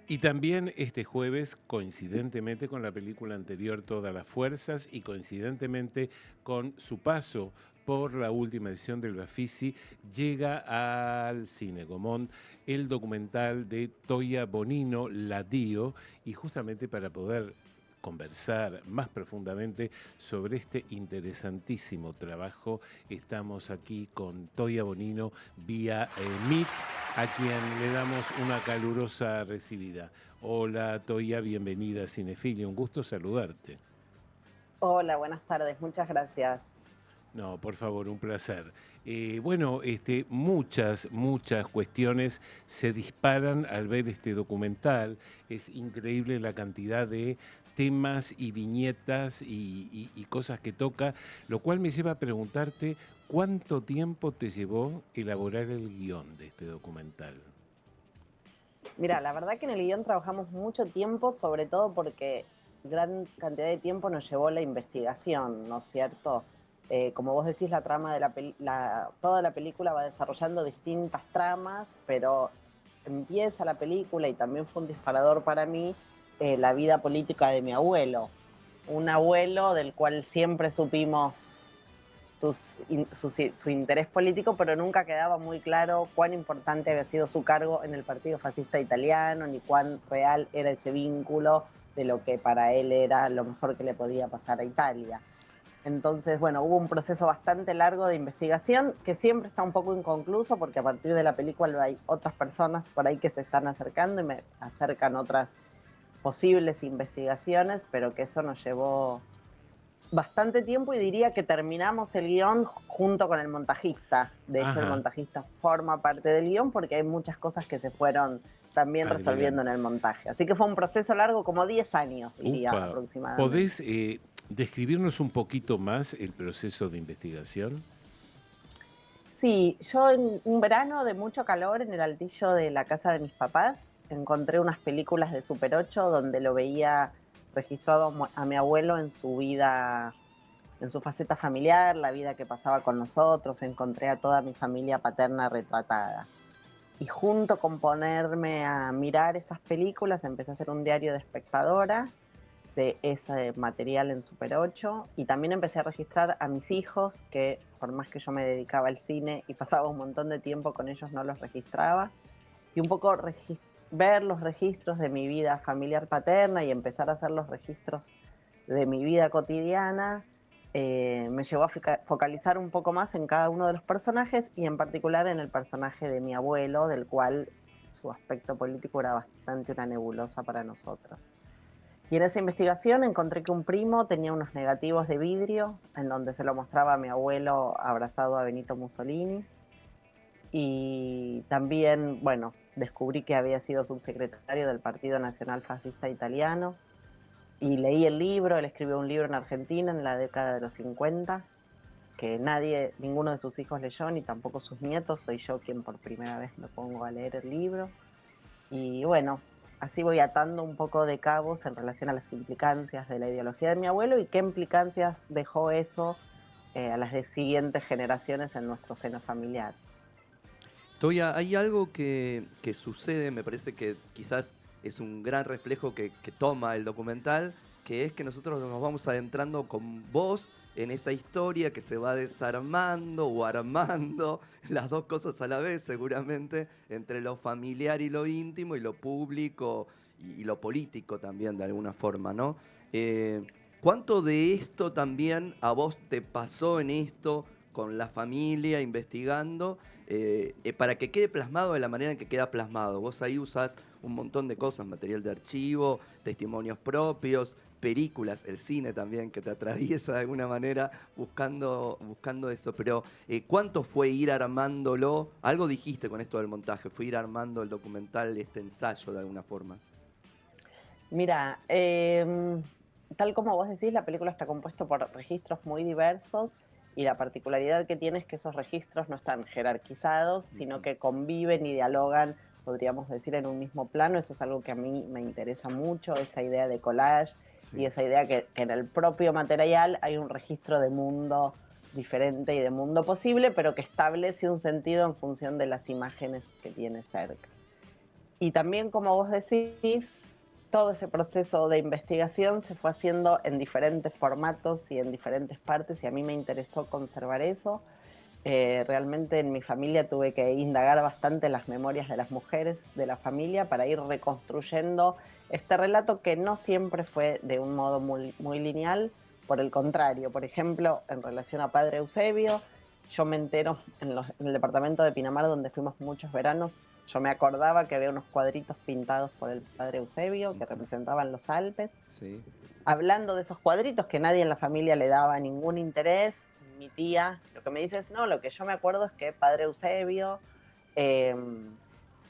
Y también este jueves, coincidentemente con la película anterior Todas las Fuerzas y coincidentemente con su paso por la última edición del Bafisi, llega al Cine Gomón el documental de Toya Bonino, La Dio, y justamente para poder conversar más profundamente sobre este interesantísimo trabajo, estamos aquí con Toya Bonino vía Meet, a quien le damos una calurosa recibida. Hola Toya, bienvenida a Cinefilia, un gusto saludarte. Hola, buenas tardes, muchas gracias. No, por favor, un placer. Bueno, muchas cuestiones se disparan al ver este documental. Es increíble la cantidad de temas y viñetas y cosas que toca, lo cual me lleva a preguntarte cuánto tiempo te llevó elaborar el guión de este documental. Mira, la verdad que en el guión trabajamos mucho tiempo, sobre todo porque gran cantidad de tiempo nos llevó la investigación, ¿no es cierto? Como vos decís, la trama de toda la película va desarrollando distintas tramas, pero empieza la película y también fue un disparador para mí la vida política de mi abuelo. Un abuelo del cual siempre supimos su interés político, pero nunca quedaba muy claro cuán importante había sido su cargo en el Partido Fascista Italiano, ni cuán real era ese vínculo de lo que para él era lo mejor que le podía pasar a Italia. Entonces, bueno, hubo un proceso bastante largo de investigación que siempre está un poco inconcluso porque a partir de la película hay otras personas por ahí que se están acercando y me acercan otras posibles investigaciones, pero que eso nos llevó bastante tiempo y diría que terminamos el guión junto con el montajista. De hecho, el Ajá, montajista forma parte del guión porque hay muchas cosas que se fueron también resolviendo en agregando. el montaje. Así que fue un proceso largo, como 10 años, diría Upa, aproximadamente. ¿podés describirnos un poquito más el proceso de investigación? Sí, yo en un verano de mucho calor en el altillo de la casa de mis papás encontré unas películas de Super 8 donde lo veía registrado a mi abuelo en su vida, en su faceta familiar, la vida que pasaba con nosotros, encontré a toda mi familia paterna retratada. Y junto con ponerme a mirar esas películas, empecé a hacer un diario de espectadora de ese material en Super 8 y también empecé a registrar a mis hijos, que por más que yo me dedicaba al cine y pasaba un montón de tiempo con ellos, no los registraba. Y un poco ver los registros de mi vida familiar paterna y empezar a hacer los registros de mi vida cotidiana, me llevó a focalizar un poco más en cada uno de los personajes y en particular en el personaje de mi abuelo, del cual su aspecto político era bastante una nebulosa para nosotros. Y en esa investigación encontré que un primo tenía unos negativos de vidrio en donde se lo mostraba a mi abuelo abrazado a Benito Mussolini. Y también, bueno, descubrí que había sido subsecretario del Partido Nacional Fascista Italiano. Y leí el libro, él escribió un libro en Argentina en la década de los 50, que nadie, ninguno de sus hijos leyó, ni tampoco sus nietos. Soy yo quien por primera vez me pongo a leer el libro. Y bueno, así voy atando un poco de cabos en relación a las implicancias de la ideología de mi abuelo y qué implicancias dejó eso a las siguientes generaciones en nuestro seno familiar. Toya, hay algo que sucede, me parece que quizás es un gran reflejo que toma el documental, que es que nosotros nos vamos adentrando con vos en esa historia que se va desarmando o armando, las dos cosas a la vez seguramente, entre lo familiar y lo íntimo y lo público y lo político también de alguna forma, ¿no? Eh, ¿Cuánto de esto también a vos te pasó en esto con la familia, investigando? Para que quede plasmado de la manera en que queda plasmado. Vos ahí usás un montón de cosas, material de archivo, testimonios propios, películas, el cine también que te atraviesa de alguna manera buscando eso. Pero ¿cuánto fue ir armándolo? Algo dijiste con esto del montaje, fue ir armando el documental, este ensayo de alguna forma. Mira, tal como vos decís, la película está compuesta por registros muy diversos y la particularidad que tiene es que esos registros no están jerarquizados, sino Ujú. que conviven y dialogan, podríamos decir, en un mismo plano. Eso es algo que a mí me interesa mucho, esa idea de collage y Sí. esa idea que en el propio material hay un registro de mundo diferente y de mundo posible, pero que establece un sentido en función de las imágenes que tiene cerca. Y también, como vos decís, todo ese proceso de investigación se fue haciendo en diferentes formatos y en diferentes partes, y a mí me interesó conservar eso. Realmente en mi familia tuve que indagar bastante las memorias de las mujeres de la familia para ir reconstruyendo este relato que no siempre fue de un modo muy lineal. Por el contrario, por ejemplo, en relación a Padre Eusebio, yo me entero en el departamento de Pinamar, donde fuimos muchos veranos, yo me acordaba que había unos cuadritos pintados por el Padre Eusebio que representaban los Alpes. Sí. Hablando de esos cuadritos que nadie en la familia le daba ningún interés, mi tía lo que me dice es, no, lo que yo me acuerdo es que Padre Eusebio eh,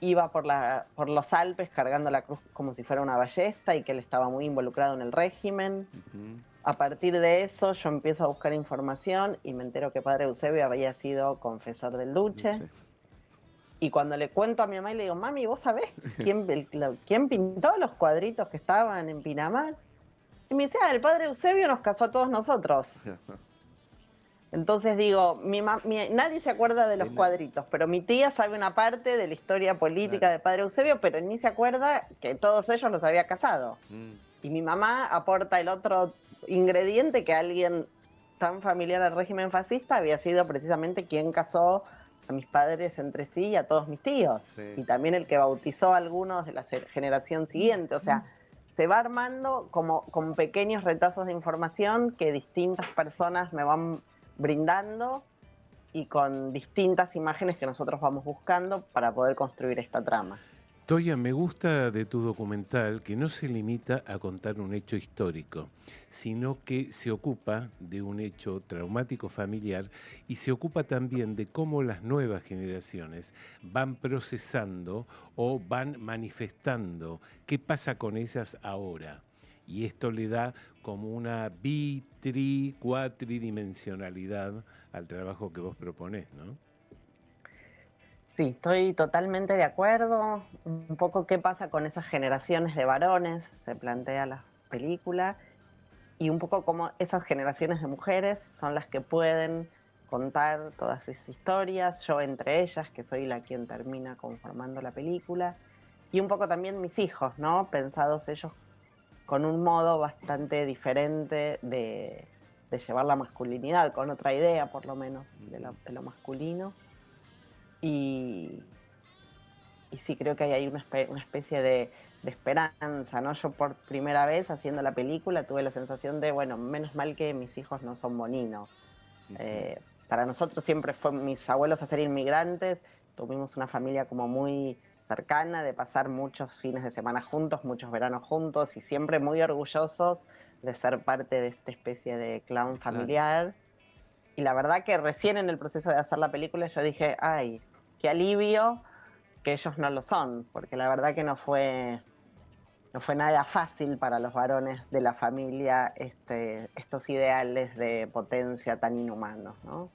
iba por los Alpes cargando la cruz como si fuera una ballesta y que él estaba muy involucrado en el régimen. Ujú. A partir de eso yo empiezo a buscar información y me entero que Padre Eusebio había sido confesor del Duce. Sí. Y cuando le cuento a mi mamá y le digo, mami, ¿vos sabés quién pintó los cuadritos que estaban en Pinamar? Y me dice, el Padre Eusebio nos casó a todos nosotros. Entonces digo, nadie se acuerda de los cuadritos, pero mi tía sabe una parte de la historia política Claro. de Padre Eusebio, pero ni se acuerda que todos ellos los había casado. Mm. Y mi mamá aporta el otro ingrediente, que alguien tan familiar al régimen fascista había sido precisamente quien casó a mis padres entre sí y a todos mis tíos. Sí. Y también el que bautizó a algunos de la generación siguiente. O sea, se va armando como con pequeños retazos de información que distintas personas me van brindando y con distintas imágenes que nosotros vamos buscando para poder construir esta trama. Toya, me gusta de tu documental que no se limita a contar un hecho histórico, sino que se ocupa de un hecho traumático familiar y se ocupa también de cómo las nuevas generaciones van procesando o van manifestando qué pasa con ellas ahora. Y esto le da como una cuatridimensionalidad al trabajo que vos proponés, ¿no? Sí, estoy totalmente de acuerdo. Un poco qué pasa con esas generaciones de varones, se plantea la película, y un poco cómo esas generaciones de mujeres son las que pueden contar todas esas historias, yo entre ellas, que soy la quien termina conformando la película, y un poco también mis hijos, ¿no? Pensados ellos con un modo bastante diferente de llevar la masculinidad, con otra idea por lo menos de lo masculino. Y, y sí, creo que hay una especie de esperanza, ¿no? Yo por primera vez haciendo la película tuve la sensación de, bueno, menos mal que mis hijos no son boninos. Eh, para nosotros siempre fue mis abuelos a ser inmigrantes, tuvimos una familia como muy cercana, de pasar muchos fines de semana juntos, muchos veranos juntos y siempre muy orgullosos de ser parte de esta especie de clan Claro. familiar. Y la verdad que recién en el proceso de hacer la película yo dije, ay, qué alivio que ellos no lo son, porque la verdad que no fue nada fácil para los varones de la familia estos ideales de potencia tan inhumanos, ¿no?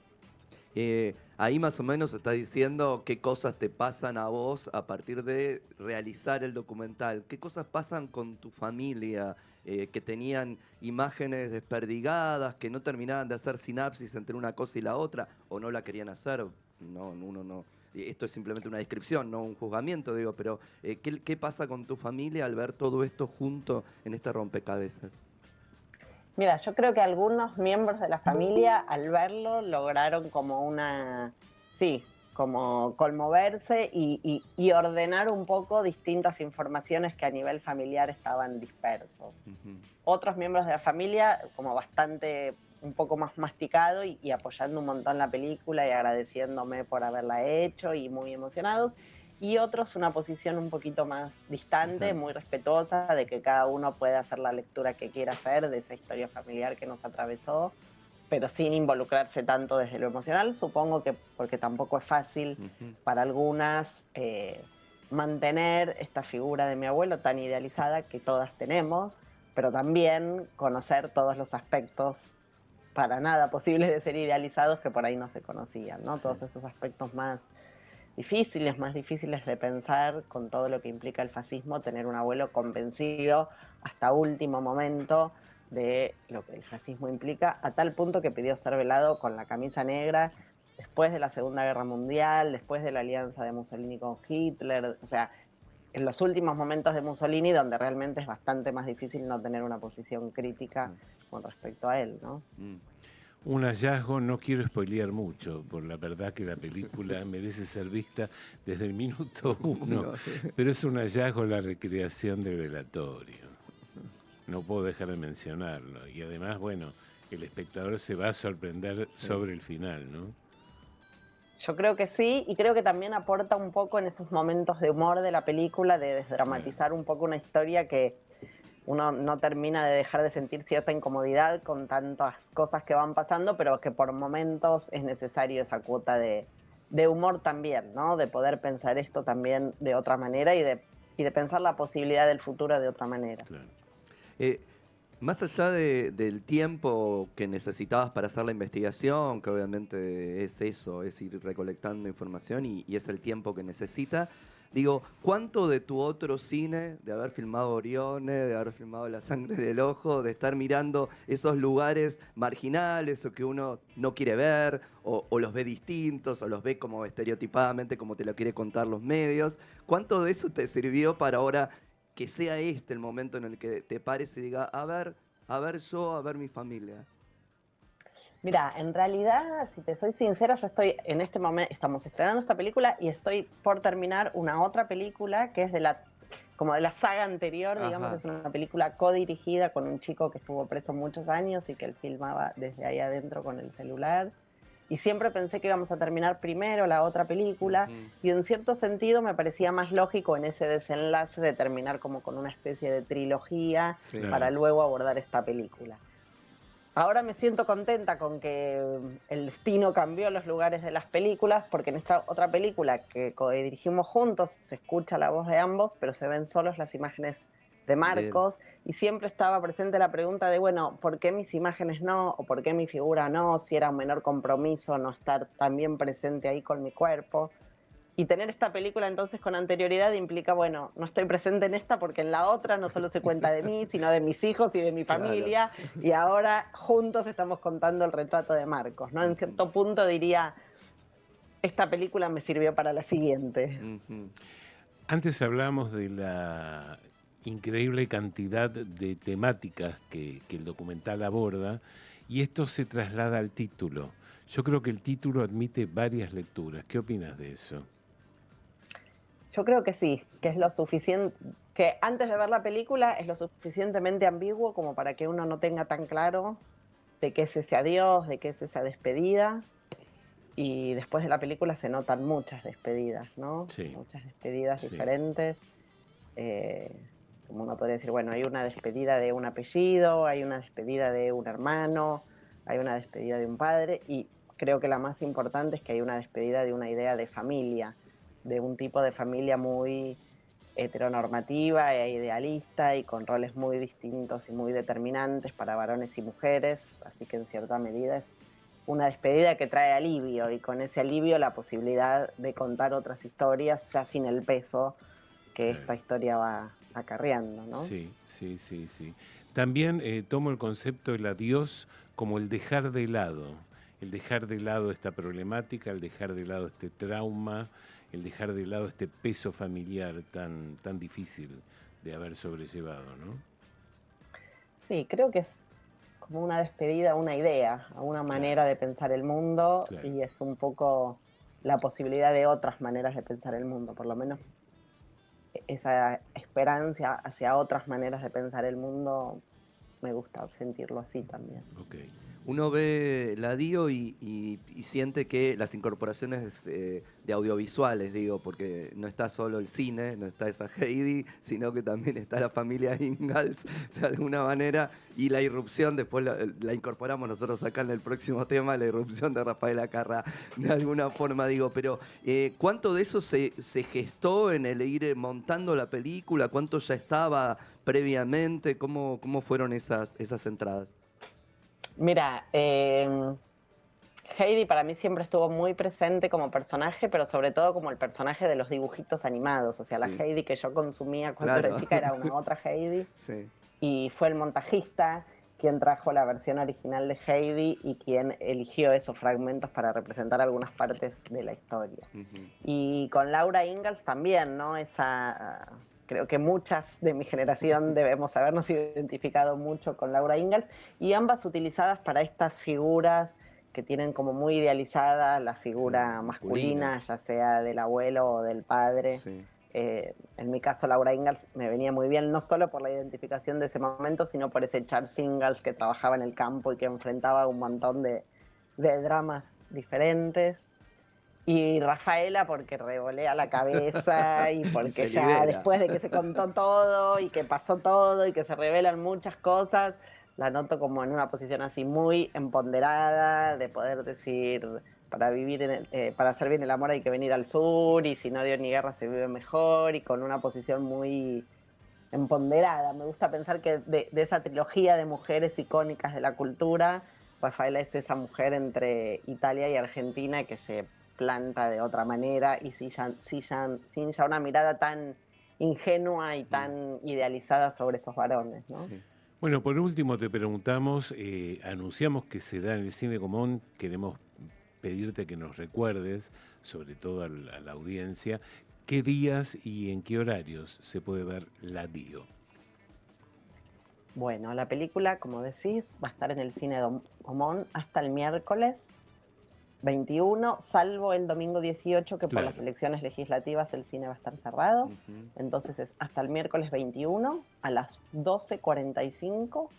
Ahí más o menos está diciendo qué cosas te pasan a vos a partir de realizar el documental. ¿Qué cosas pasan con tu familia? Que tenían imágenes desperdigadas, que no terminaban de hacer sinapsis entre una cosa y la otra, o no la querían hacer. No, uno no. Esto es simplemente una descripción, no un juzgamiento, digo, pero ¿qué pasa con tu familia al ver todo esto junto en este rompecabezas? Mira, yo creo que algunos miembros de la familia al verlo lograron sí, como conmoverse y ordenar un poco distintas informaciones que a nivel familiar estaban dispersos. Ujú. Otros miembros de la familia como bastante, un poco más masticado y apoyando un montón la película y agradeciéndome por haberla hecho y muy emocionados. Y otros una posición un poquito más distante, muy respetuosa, de que cada uno puede hacer la lectura que quiera hacer de esa historia familiar que nos atravesó, pero sin involucrarse tanto desde lo emocional, supongo que porque tampoco es fácil Ujú. para algunas mantener esta figura de mi abuelo tan idealizada que todas tenemos, pero también conocer todos los aspectos para nada posibles de ser idealizados que por ahí no se conocían, ¿no? Sí. Todos esos aspectos más difíciles de pensar con todo lo que implica el fascismo, tener un abuelo convencido hasta último momento de lo que el fascismo implica, a tal punto que pidió ser velado con la camisa negra después de la Segunda Guerra Mundial, después de la alianza de Mussolini con Hitler, o sea, en los últimos momentos de Mussolini, donde realmente es bastante más difícil no tener una posición crítica con respecto a él, ¿no? Un hallazgo, no quiero spoilear mucho, por la verdad que la película merece ser vista desde el minuto 1, No, sí. pero es un hallazgo la recreación del velatorio. No puedo dejar de mencionarlo. Y además, bueno, el espectador se va a sorprender sobre el final, ¿no? Yo creo que sí, y creo que también aporta un poco en esos momentos de humor de la película, de desdramatizar un poco una historia que uno no termina de dejar de sentir cierta incomodidad con tantas cosas que van pasando, pero que por momentos es necesario esa cuota de humor también, ¿no? De poder pensar esto también de otra manera y de pensar la posibilidad del futuro de otra manera. Claro. Más allá del tiempo que necesitabas para hacer la investigación, que obviamente es eso, es ir recolectando información y es el tiempo que necesita, digo, ¿cuánto de tu otro cine, de haber filmado Orione, de haber filmado La sangre del ojo, de estar mirando esos lugares marginales o que uno no quiere ver, o los ve distintos, o los ve como estereotipadamente como te lo quiere contar los medios, cuánto de eso te sirvió para ahora que sea este el momento en el que te pares y diga, a ver yo, a ver mi familia? Mira, en realidad, si te soy sincera, yo estoy en este momento, estamos estrenando esta película y estoy por terminar una otra película que es como de la saga anterior, digamos, Ajá. es una película codirigida con un chico que estuvo preso muchos años y que él filmaba desde ahí adentro con el celular. Y siempre pensé que íbamos a terminar primero la otra película y en cierto sentido me parecía más lógico en ese desenlace de terminar como con una especie de trilogía Sí. para luego abordar esta película. Ahora me siento contenta con que el destino cambió los lugares de las películas, porque en esta otra película que codirigimos juntos se escucha la voz de ambos, pero se ven solos las imágenes de Marcos, y siempre estaba presente la pregunta de, bueno, ¿por qué mis imágenes no? ¿O por qué mi figura no? Si era un menor compromiso no estar también presente ahí con mi cuerpo. Y tener esta película entonces con anterioridad implica, bueno, no estoy presente en esta porque en la otra no solo se cuenta de mí, sino de mis hijos y de mi familia, y ahora juntos estamos contando el retrato de Marcos, ¿no? En cierto punto diría, esta película me sirvió para la siguiente. Antes hablamos de la increíble cantidad de temáticas que el documental aborda y esto se traslada al título. Yo creo que el título admite varias lecturas. ¿Qué opinas de eso? Yo creo que sí, que es lo suficiente, que antes de ver la película es lo suficientemente ambiguo como para que uno no tenga tan claro de qué es ese adiós, de qué es esa despedida. Y después de la película se notan muchas despedidas, ¿no? Sí. Muchas despedidas Sí. diferentes. Como uno podría decir, bueno, hay una despedida de un apellido, hay una despedida de un hermano, hay una despedida de un padre, y creo que la más importante es que hay una despedida de una idea de familia, de un tipo de familia muy heteronormativa e idealista y con roles muy distintos y muy determinantes para varones y mujeres, así que en cierta medida es una despedida que trae alivio y con ese alivio la posibilidad de contar otras historias ya sin el peso que esta historia va acarreando, ¿no? Sí. También tomo el concepto del adiós como el dejar de lado esta problemática, el dejar de lado este trauma, el dejar de lado este peso familiar tan difícil de haber sobrellevado, ¿no? Sí, creo que es como una despedida a una idea, a una manera de pensar el mundo, y es un poco la posibilidad de otras maneras de pensar el mundo, por lo menos esa esperanza hacia otras maneras de pensar el mundo, me gusta sentirlo así también. Okay. Uno ve la DIO y siente que las incorporaciones de audiovisuales, digo, porque no está solo el cine, no está esa Heidi, sino que también está la familia Ingalls de alguna manera, y la irrupción, después la incorporamos nosotros acá en el próximo tema, la irrupción de Rafael Acarrá, de alguna forma, digo, pero ¿cuánto de eso se gestó en el ir montando la película? ¿Cuánto ya estaba previamente? ¿Cómo fueron esas entradas? Mira, Heidi para mí siempre estuvo muy presente como personaje, pero sobre todo como el personaje de los dibujitos animados. O sea, la Sí. Heidi que yo consumía cuando era chica era una otra Heidi. Sí. Y fue el montajista quien trajo la versión original de Heidi y quien eligió esos fragmentos para representar algunas partes de la historia. Y con Laura Ingalls también, ¿no? Creo que muchas de mi generación debemos habernos identificado mucho con Laura Ingalls, y ambas utilizadas para estas figuras que tienen como muy idealizada la figura masculina, ya sea del abuelo o del padre. Sí. En mi caso, Laura Ingalls me venía muy bien, no solo por la identificación de ese momento, sino por ese Charles Ingalls que trabajaba en el campo y que enfrentaba un montón de dramas diferentes. Y Rafaela porque revolea la cabeza y porque Se ya libera. después de que se contó todo y que pasó todo y que se revelan muchas cosas, la noto como en una posición así muy empoderada, de poder decir, para hacer bien el amor hay que venir al sur, y si no dio ni guerra se vive mejor, y con una posición muy empoderada. Me gusta pensar que de esa trilogía de mujeres icónicas de la cultura, Rafaela es esa mujer entre Italia y Argentina que se planta de otra manera y sin ya una mirada tan ingenua y tan idealizada sobre esos varones, ¿no? Sí. Bueno, por último te preguntamos, anunciamos que se da en el Cine Común, queremos pedirte que nos recuerdes, sobre todo a la audiencia, qué días y en qué horarios se puede ver La Dio. Bueno, la película, como decís, va a estar en el Cine Común hasta el miércoles 21, salvo el domingo 18, que por las Claro. elecciones legislativas el cine va a estar cerrado. Ujú. Entonces es hasta el miércoles 21 a las 12:45,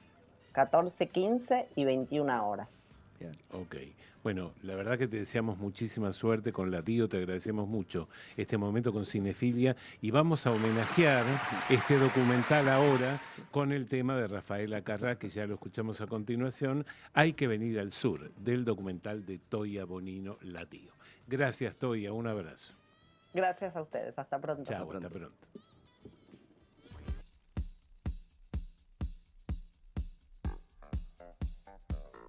14:15 y 21 horas. Bien. Ok. Bueno, la verdad que te deseamos muchísima suerte con La Dio, te agradecemos mucho este momento con Cinefilia y vamos a homenajear este documental ahora con el tema de Rafaela Carrà, que ya lo escuchamos a continuación, Hay que venir al sur, del documental de Toya Bonino, La Dio. Gracias, Toya, un abrazo. Gracias a ustedes, hasta pronto. Chao, pronto. hasta pronto.